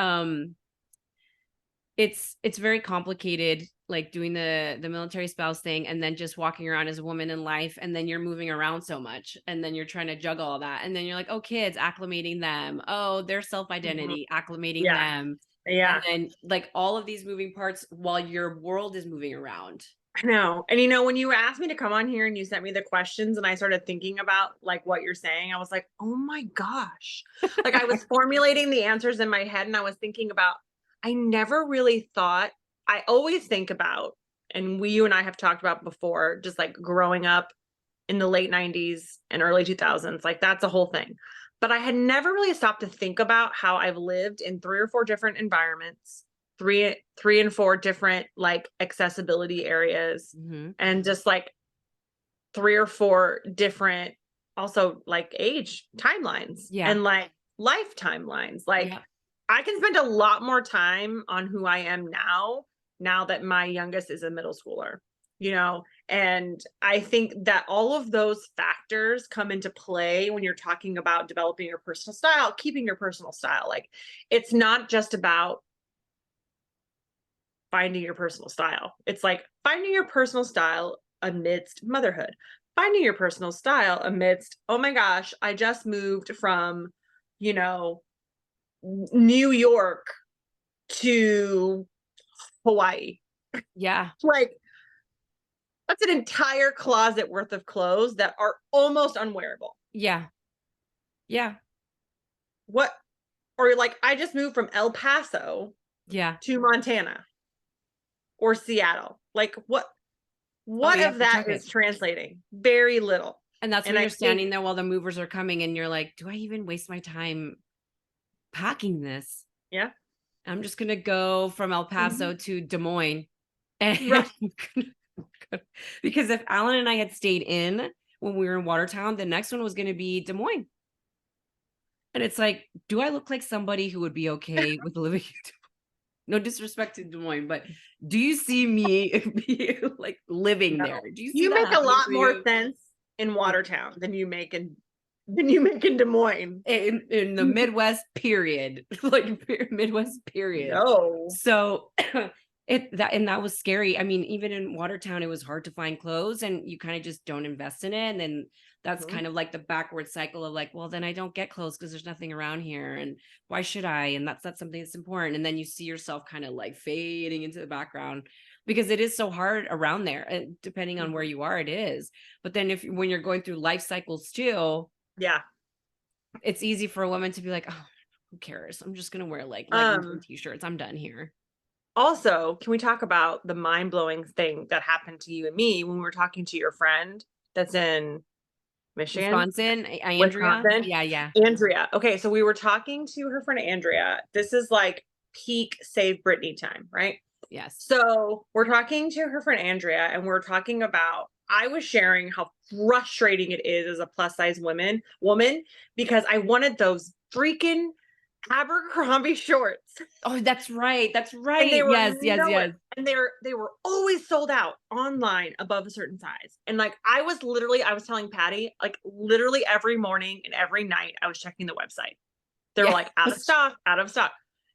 it's very complicated, like doing the military spouse thing and then just walking around as a woman in life, and then you're moving around so much and then you're trying to juggle all that, and then you're like, oh, kids, acclimating them, oh, their Mhm. self-identity, acclimating Yeah. them, and Yeah. then like all of these moving parts while your world is moving around. I know. And when you asked me to come on here and you sent me the questions and I started thinking about like what you're saying, I was like, "Oh my gosh." Like I was formulating the answers in my head and I was thinking about I never really thought I always think about and you and I have talked about before just like growing up in the late 90s and early 2000s, like that's a whole thing. But I had never really stopped to think about how I've lived in 3 or 4 different environments, 3 and 4 different like accessibility areas Hmm. and just like 3 or 4 different also like age timelines Yeah. and like life timelines. Like Yeah. I can spend a lot more time on who I am now that my youngest is a middle schooler, and I think that all of those factors come into play when you're talking about developing your personal style, keeping your personal style. Like it's not just about finding your personal style. It's like finding your personal style amidst motherhood, finding your personal style amidst, oh my gosh, I just moved from, you know, New York to Hawaii. Yeah. Like that's an entire closet worth of clothes that are almost unwearable. Yeah. Yeah. What or like I just moved from El Paso Yeah. to Montana or Seattle. Like Oh what yeah, of for that Target. is translating? Very little. And that's And when I you're think standing there while the movers are coming and you're like, do I even waste my time packing this? yeah. I'm just gonna go from El Mhm. Paso to Des Moines. And Right. because if Alan and I had stayed in when we were in Watertown, the next one was gonna be Des Moines. And it's like, do I look like somebody who would be okay with living no disrespect to Des Moines, but do you see me be like living No. there? Do you see You that make a happening lot for more you? sense in Like Watertown than you make in Des Moines. in the Midwest period, like Midwest period. No. So that was scary. I mean, even in Watertown, it was hard to find clothes, and you kind of just don't invest in it. And then that's Mhm. kind of like the backward cycle of like, well, then I don't get clothes because there's nothing around here, and why should I? And that's something that's important. And then you see yourself kind of like fading into the background because it is so hard around there. And depending on where Mhm. you are, it is. But then if when you're going through life cycles too, Yeah. it's easy for a woman to be like, oh, who cares? I'm just gonna wear like leggings and Um, t-shirts. I'm done here. Also, can we talk about the mind-blowing thing that happened to you and me when we were talking to your friend that's in Michigan? Wisconsin, Andrea. Wisconsin? Yeah, yeah. Andrea. Okay, so we were talking to her friend Andrea. This is like peak Save Britney time, right? Yes. So we're talking to her friend Andrea, and we're talking about I was sharing how frustrating it is as a plus size woman because I wanted those freaking Abercrombie shorts. Oh, that's right. That's And right. they were Yes, yes, nowhere. yes. And they were always sold out online above a certain size. And like I was telling Patty, like literally every morning and every night I was checking the website. They were Yes. like out of stock, out of stock.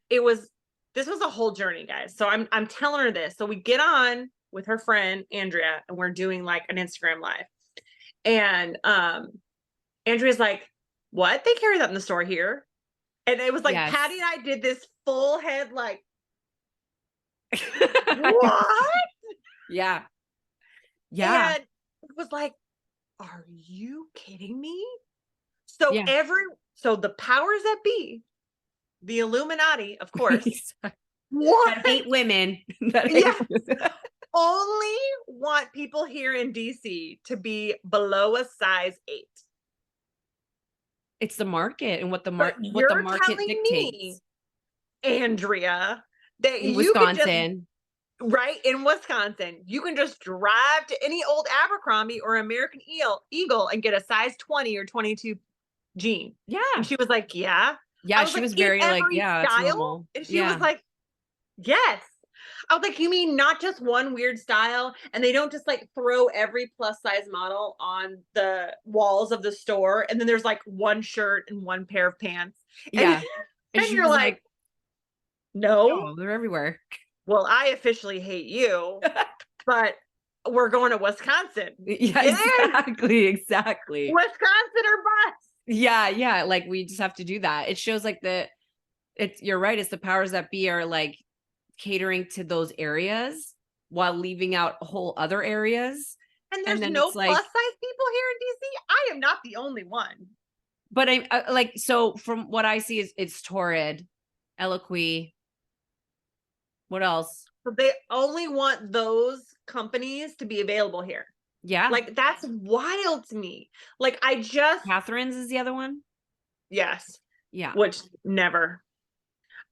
It was this was a whole journey, guys. So I'm telling her this. So we get on with her friend Andrea and we're doing like an Instagram live. And Andrea's like, "What? They carry that in the store here?" And it was like Patty Yes. and I did this full head like, "What?" Yeah. Yeah. And it was like, "Are you kidding me?" So Yeah. every so the powers that be, the Illuminati, of course, That want hate women. That hate yeah, women. only want people here in DC to be below a size 8. It's the market and But what the you're market telling me, dictates Andrea, that in you can just Wisconsin. right in Wisconsin, you can just drive to any old Abercrombie or American Eagle and get a size 20 or 22 jean. And Yeah. she was like, "Yeah." I Yeah, was she like, was "In very like, every yeah, that's style?" normal. And she was Yeah. like, "Yes." I was like, "You mean not just one weird style? And they don't just like throw every plus size model on the walls of the store and then there's like one shirt and one pair of pants." And Yeah. And and she you're was like, like, "No. "No, they're everywhere." Well, I officially hate you, but we're going to Wisconsin. Yeah, Get in. exactly, exactly. Wisconsin or bust." Yeah, yeah, like, we just have to do that. It shows, like, it's you're right, it's the powers that be are, like, catering to those areas while leaving out whole other areas, And and there's then no it's plus like size people here in DC. I am not the only one. but like, so from what I see is it's Torrid, Eloquii, what else? So they only want those companies to be available here. Yeah, Like that's wild to me. Like I just Catherine's is the other one? yes, Yeah, which never.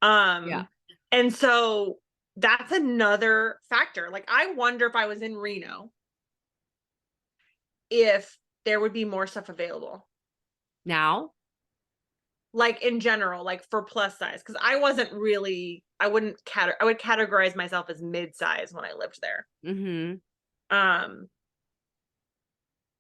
yeah. Um and so that's another factor. Like I wonder if I was in Reno if there would be more stuff available. Now? Like in general, like for plus size cuz I wasn't really I wouldn't I would categorize myself as mid-size when I lived there. Mhm. Um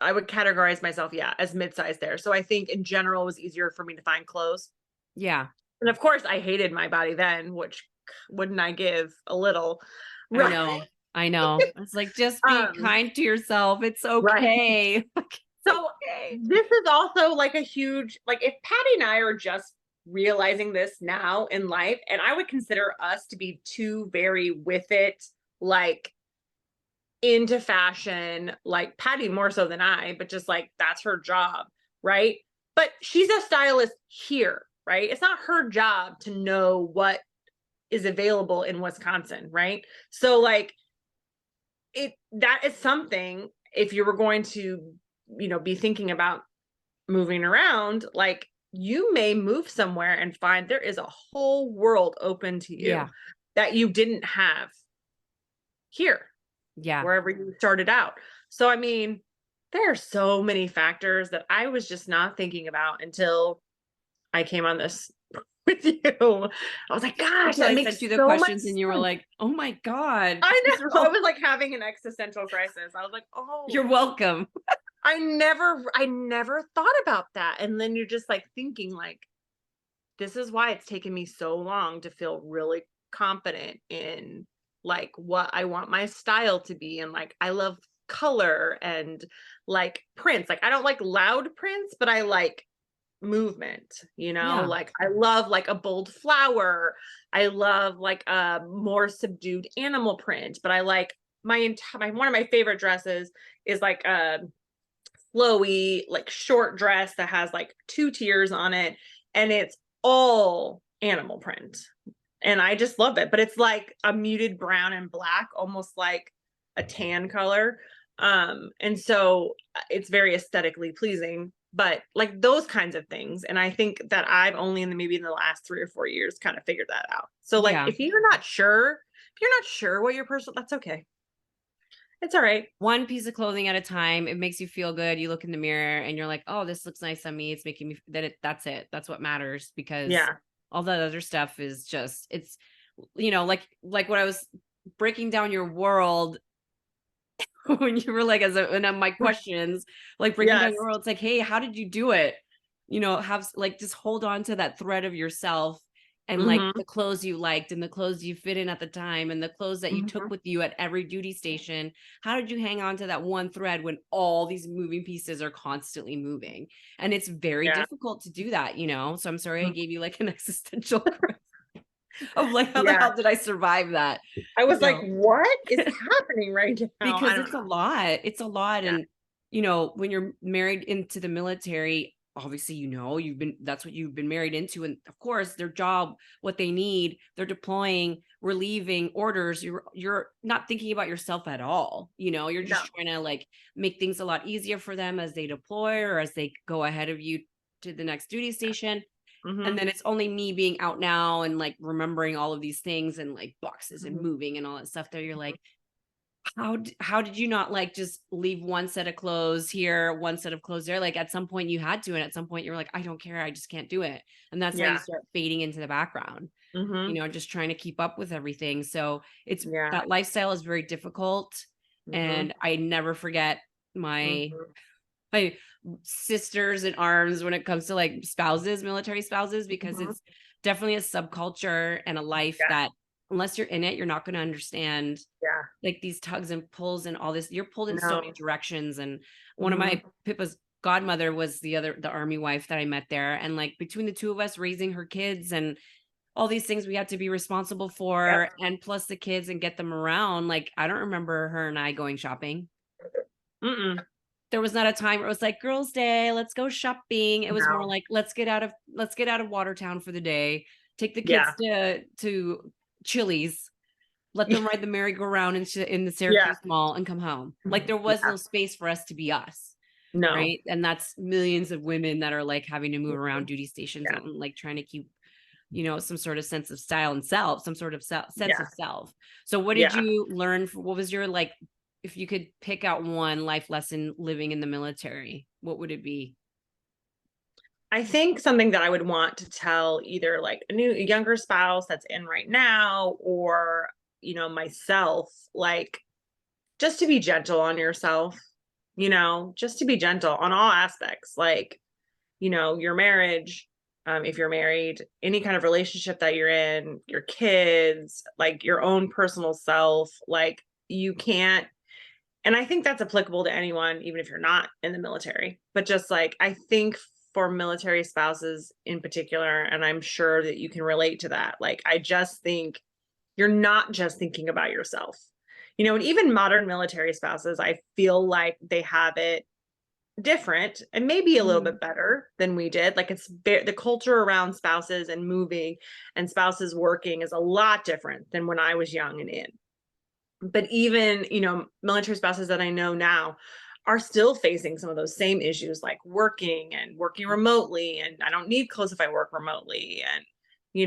I would categorize myself, yeah, as mid-size there. So I think in general it was easier for me to find clothes. Yeah, And of course I hated my body then, which wouldn't I give a little. I Right. know, I know. It's like, just be Um, kind to yourself, it's right. okay. Like, it's So okay. this is also like a huge like if Patty and I are just realizing this now in life, and I would consider us to be two very with it, like into fashion, like Patty more so than I, but just like that's her job, right? But she's a stylist here, right? It's not her job to know what is available in Wisconsin, right? So like it that is something if you were going to, be thinking about moving around, like you may move somewhere and find there is a whole world open to you Yeah, that you didn't have here yeah. wherever you started out. So, I mean, there are so many factors that I was just not thinking about until I came on this with you. I was like, gosh, Until that I makes sent you the so much questions and you were sense. like, "Oh my god, I these are know. I all." was like having an existential crisis. I was like, oh, You're welcome. I never thought about that. And then you're just like thinking like, this is why it's taken me so long to feel really confident in like what I want my style to be. And like I love color and like prints. Like I don't like loud prints, but I like movement, Yeah, like I love like a bold flower. I love like a more subdued animal print, but I like my entire one of my favorite dresses is like a flowy, like short dress that has like two tiers on it, and it's all animal print. And I just love it. But it's like a muted brown and black, almost like a tan color. And so it's very aesthetically pleasing, but like those kinds of things. And I think that I've only maybe in the last 3 or 4 years kind of figured that out. So like yeah. if you're not sure what your personal, that's okay. It's all right. One piece of clothing at a time, it makes you feel good, you look in the mirror and you're like, "Oh, this looks nice on me, it's making me," that's it, that's what matters because Yeah. all that other stuff is just, it's, like what I was breaking down your world when you were like, and my questions, like breaking down Yes. your world, it's like, hey, how did you do it? Like just hold on to that thread of yourself, and like Mhm. the clothes you liked and the clothes you fit in at the time and the clothes that you took Mhm. with you at every duty station. How did you hang on to that one thread when all these moving pieces are constantly moving? And it's very Yeah. difficult to do that, you know? So I'm sorry I Mhm. gave you like an existential crisis of like, how the Yeah. hell did I survive that? I You was like, know? "What is happening right now?" I Because don't it's a know. lot. It's a lot. Yeah. And, when you're married into the military, obviously, that's what you've been married into. And of course, their job, what they need, they're deploying, relieving orders. You're not thinking about yourself at all. You're No. just trying to like make things a lot easier for them as they deploy or as they go ahead of you to the next duty station. And Mhm. then it's only me being out now and like remembering all of these things and like boxes and Mhm. moving and all that stuff that you're Mhm. like, how did you not, like, just leave one set of clothes here, one set of clothes there? Like, at some point you had to, and at some point you were like, "I don't care, I just can't do it." And that's how you Yeah. start fading into the background, Mhm. just trying to keep up with everything. So, it's Yeah. that lifestyle is very difficult, Mhm. and I never forget my Mhm. my sisters in arms when it comes to, like, spouses, military spouses, because Mhm. it's definitely a subculture and a life Yeah. that unless you're in it, you're not gonna understand Yeah. like these tugs and pulls and all this. You're pulled in so many No. directions. And one of Mhm. my Pippa's godmother was the army wife that I met there. And like between the two of us raising her kids and all these things we had to be responsible Yep. for, and plus the kids and get them around. Like I don't remember her and I going shopping. Mm-mm. There was not a time where it was like girls' day, let's go shopping. It was more No. like let's get out of Watertown for the day. Take the kids Yeah. to Chili's, let them ride the merry-go-round in the Yeah. Syracuse Mall and come home. Like, there was Yeah. no space for us to be us, No. right? And that's millions of women that are, like, having to move around Mhm. duty stations Yeah. and, like, trying to keep, some sort of sense of style and self, some sort of sense Yeah. of self. So what did Yeah. you learn what was your, like, if you could pick out one life lesson living in the military, what would it be? I think something that I would want to tell either like a younger spouse that's in right now or, myself, like just to be gentle on yourself, just to be gentle on all aspects, like, your marriage, if you're married, any kind of relationship that you're in, your kids, like your own personal self, like you can't. And I think that's applicable to anyone, even if you're not in the military. But just like, I think for military spouses in particular, and I'm sure that you can relate to that, like, I just think you're not just thinking about yourself. And even modern military spouses, I feel like they have it different and maybe a little Mhm. bit better than we did. Like, the culture around spouses and moving and spouses working is a lot different than when I was young and in. But even, military spouses that I know now are still facing some of those same issues, like working and working remotely. And I don't need clothes if I work remotely. And,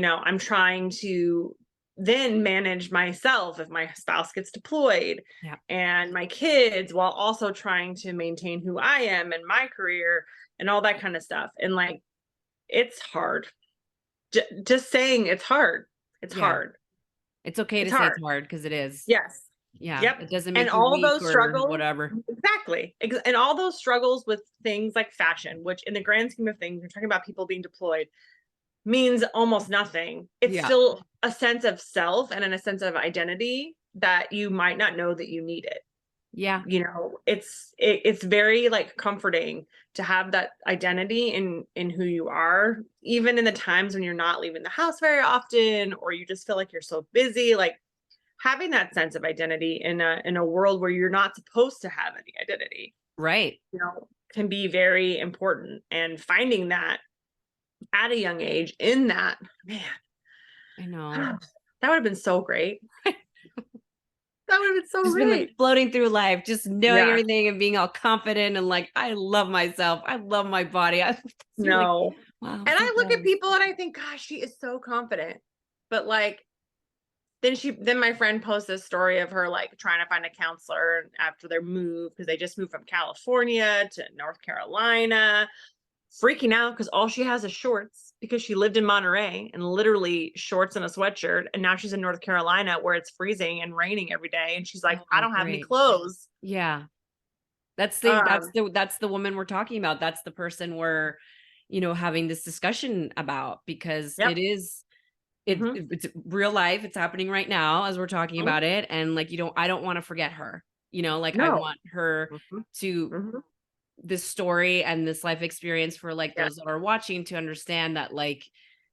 I'm trying to then manage myself if my spouse gets deployed Yeah. and my kids while also trying to maintain who I am and my career and all that kind of stuff. And like, it's hard. Just saying it's hard. It's Yeah. hard. It's okay to It's say it's hard. hard because it is. Yes. Yeah. Yep. It doesn't And make you all weak those or struggles, whatever. exactly. And all those struggles with things like fashion, which in the grand scheme of things, we're talking about people being deployed, means almost nothing. It's Yeah. still a sense of self and in a sense of identity that you might not know that you need it. Yeah. It's very like comforting to have that identity in who you are, even in the times when you're not leaving the house very often, or you just feel like you're so busy. Like, having that sense of identity in a world where you're not supposed to have any identity, Right. can be very important. And finding that at a young age in that, man, I know. that would have been so great. That would have been so Just been like great. floating through life, just knowing Yeah. everything and being all confident and like, I love myself. I love my body. You're like, No. wow, I'm And so I look at jealous. people and I think, gosh, she is so confident. But like, then my friend posts this story of her like trying to find a counselor after their move because they just moved from California to North Carolina. freaking out because all she has is shorts because she lived in Monterey and literally shorts and a sweatshirt. And now she's in North Carolina where it's freezing and raining every day. And she's like, I Oh, don't have any great. clothes. Yeah. Um, That's the woman we're talking about. That's the person we're, having this discussion about, because yep. Hmm. it's real life. It's happening right now as we're talking Hmm. about it. And like, I don't want to forget her. Like I No. want her Hmm. to Hmm. this story and this life experience for like Yeah. those that are watching to understand that like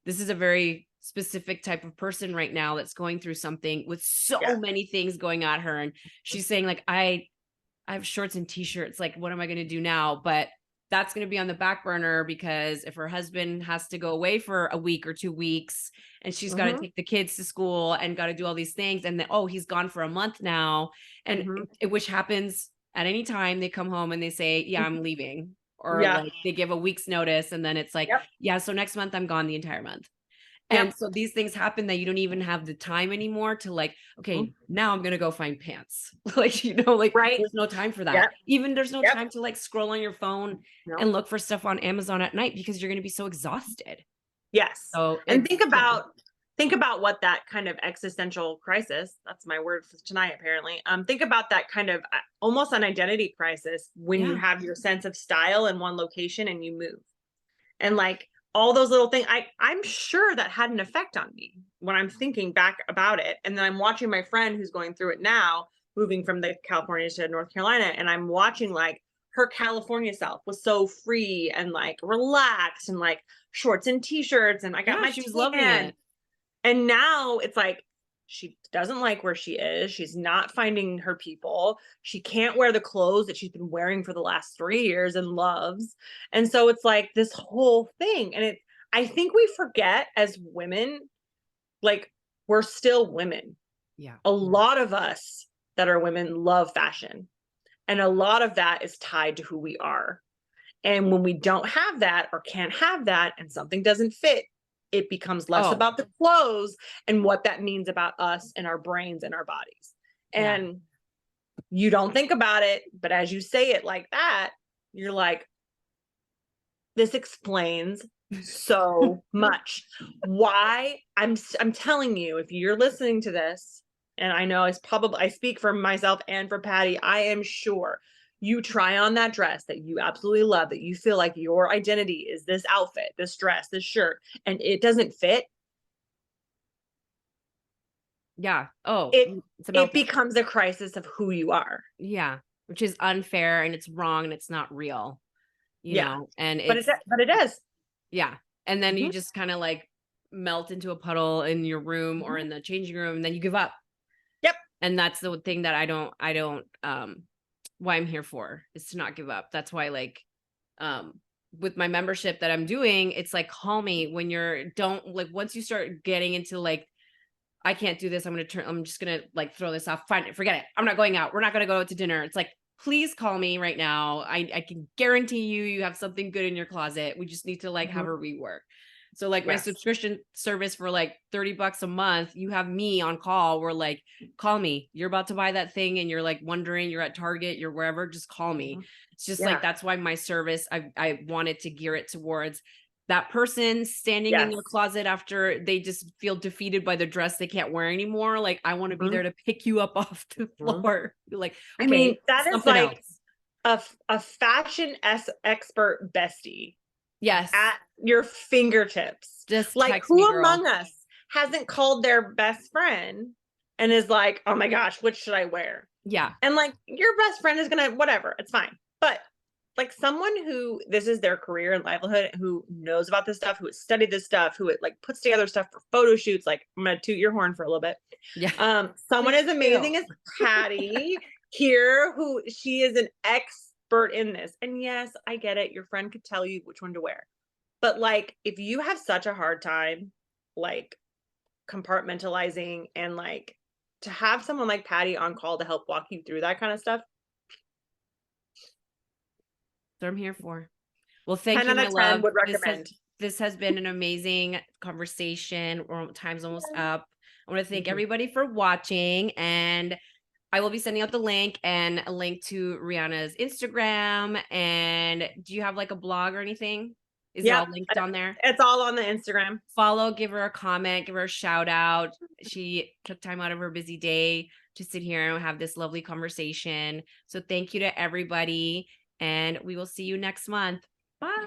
this is a very specific type of person right now that's going through something with so Yeah. many things going at her. And she's saying like, I have shorts and t-shirts. Like, what am I going to do now? But that's going to be on the back burner because if her husband has to go away for a week or 2 weeks and she's got to Hmm. take the kids to school and got to do all these things, and then, oh, he's gone for a month now. And Hmm. which happens at any time they come home and they say, yeah, I'm leaving. Or Yeah. like they give a week's notice and then it's like, Yep. yeah, so next month I'm gone the entire month. Yep. And so these things happen that you don't even have the time anymore to like, Mhm. okay, now I'm gonna go find pants. Like, like Right. there's no time for that. Yep. Even there's no Yep. time to like scroll on your phone No. and look for stuff on Amazon at night because you're gonna be so exhausted. Yes. So And it's yeah, think about what that kind of existential crisis, that's my word for tonight apparently. Think about that kind of almost an identity crisis when you yeah, have your sense of style in one location and you move. And like all those little things, I'm sure that had an effect on me when I'm thinking back about it. And then I'm watching my friend who's going through it now, moving from the California to North Carolina, and I'm watching like her California self was so free and like relaxed and like shorts and t-shirts and I got yeah, my she was loving tan. it. And now it's like she doesn't like where she is. She's not finding her people. She can't wear the clothes that she's been wearing for the last 3 years and loves. And so it's like this whole thing. And I think we forget as women, like we're still women. Yeah. A lot of us that are women love fashion. And a lot of that is tied to who we are. And when we don't have that or can't have that and something doesn't fit, it becomes less Oh, about the clothes and what that means about us and our brains and our bodies. yeah. And you don't think about it, but as you say it like that, you're like, this explains so much. Why I'm telling you, if you're listening to this, and I know it's probably I speak for myself and for Patty, I am sure you try on that dress that you absolutely love, that you feel like your identity is this outfit, this dress, this shirt, and it doesn't fit, Yeah. Oh, it it's a it meltdown. becomes a crisis of who you are. Yeah. Which is unfair and it's wrong and it's not real, Yeah. and But it's it is. yeah. And then you Mhm, just kind of like melt into a puddle in your room or mhm. in the changing room and then you give up. Yep. And that's the thing that I don't why I'm here for is to not give up. That's why like um with my membership that I'm doing, it's like call me when you're don't like once you start getting into like I can't do this. I'm just gonna like throw this off. Fine, forget it. I'm not going out. We're not gonna go out to dinner. It's like, please call me right now. I can guarantee you have something good in your closet. We just need to like have Mhm. a rework. So like my Yes. subscription service for like $30 a month, you have me on call. We're like, call me. You're about to buy that thing and you're like wondering, you're at Target, you're wherever, just call me. Mhm. It's just like Yeah. that's why my service, I wanted to gear it towards that person standing in Yes. their closet after they just feel defeated by the dress they can't wear anymore. Like, I want to be Mhm, there to pick you up off the mhm. floor. Be like, I mean, okay, that is something like else. a fashion expert bestie Yes. at your fingertips. Just Like, text who me, girl. among us hasn't called their best friend and is like, "Oh my gosh, which should I wear?" Yeah. And like, your best friend is gonna whatever, it's fine. But like someone who this is their career and livelihood, who knows about this stuff, who has studied this stuff, who like puts together stuff for photo shoots. Like, I'm gonna toot your horn for a little bit. Yeah. Someone Please as do. amazing as Patty here, who she is an expert in this. And yes, I get it. Your friend could tell you which one to wear. But like, if you have such a hard time, like compartmentalizing and like to have someone like Patty on call to help walk you through that kind of stuff, That's what I'm here for. Well, thank 10 you, out my of 10 love. would This has recommend. this has been an amazing conversation. Time's almost up. I want to thank Mhm. everybody for watching, and I will be sending out the link and a link to Rihanna's Instagram. And do you have like a blog or anything? Is it Yep. all linked on there? It's all on the Instagram. Follow, give her a comment, give her a shout out. She took time out of her busy day to sit here and have this lovely conversation. So thank you to everybody, and we will see you next month. Bye.